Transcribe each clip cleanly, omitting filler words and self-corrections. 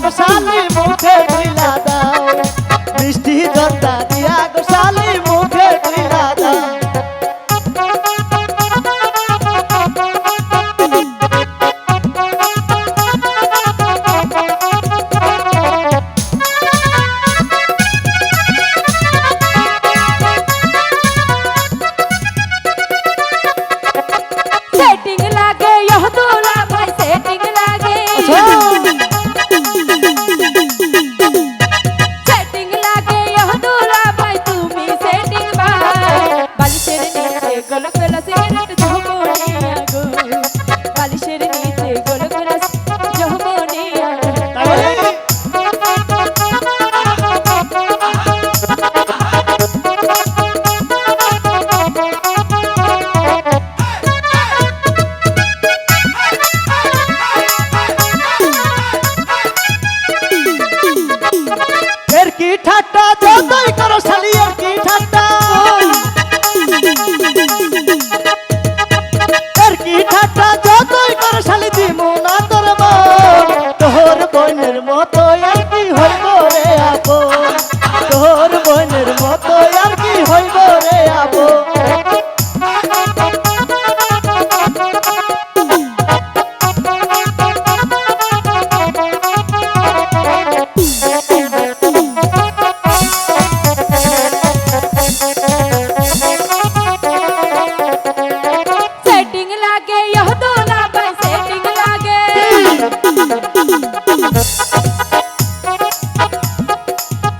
গোশালি মুখে ঢিলা দাও, মিষ্টি জর্দা দিয়া গোশালি মুখে ঢিলা দাও। सेटिंग लागे यह दूल्हा भाई सेटिंग लागे सेटिंग लागे यह दूल्हा भाई तुमी सेटिंग भाई बालिशेर नीचे गोल गोल सिगरेट झोंकोनिया गो बालिशेर नीचे गोल गोल झोंकोनिया की ठाट्टा যতই করো শালি এর কি ঠাট্টা এর কি ঠাট্টা যতই করো শালি দিমু না তোর মন তোর বোনের মতো আর কি হইব রে আপন তোর বোনের মতো আর কি হইব রে আপন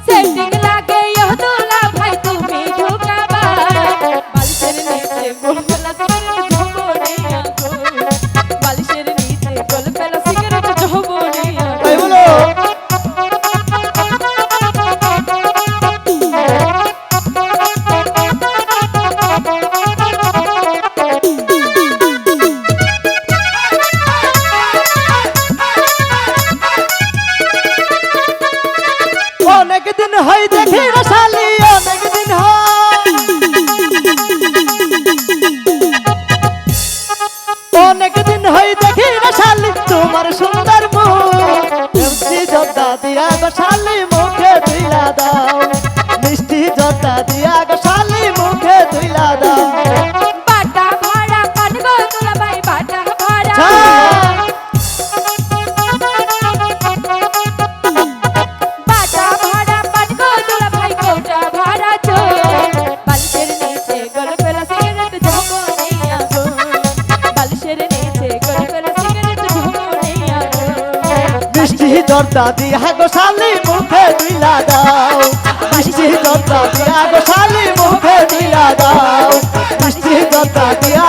सेटिंग लागे यह दूल्हा भाई तुमी झुकाबा बालिशेर नीचे गोल गोल सिगरेट झोंकोनिया गो बालिशेर नीचे गोल गोल सिगरेट झोंकोनिया তাই বলো অনেক দিন হয় দেখি না শালি অনেক দিন হয় অনেক দিন হয় দেখি না শালি তোমার সুন্দর মুখ মিষ্টি জর্দা দিয়া গো শালি মুখে ধুইলা দাও মিষ্টি জর্দা দিয়া গো শালি মুখে ধুইলা দাও बाटा भाड़ा पान गो दूल्हा भाई बाटा भाड़ा बाटा भाड़ा पान गो दूल्हा भाई कोटा भाड़ा चो बालिशेर नीचे गोल गोल सिगरेट झोंकोनिया गो बालिशेर नीचे गोल गोल सिगरेट झोंकोनिया गो মিষ্টি জর্দা দিয়া গো শালি মুখে ধুইলা দাও মিষ্টি জর্দা দিয়া গো শালি মুখে ধুইলা দাও মিষ্টি জর্দা দিয়া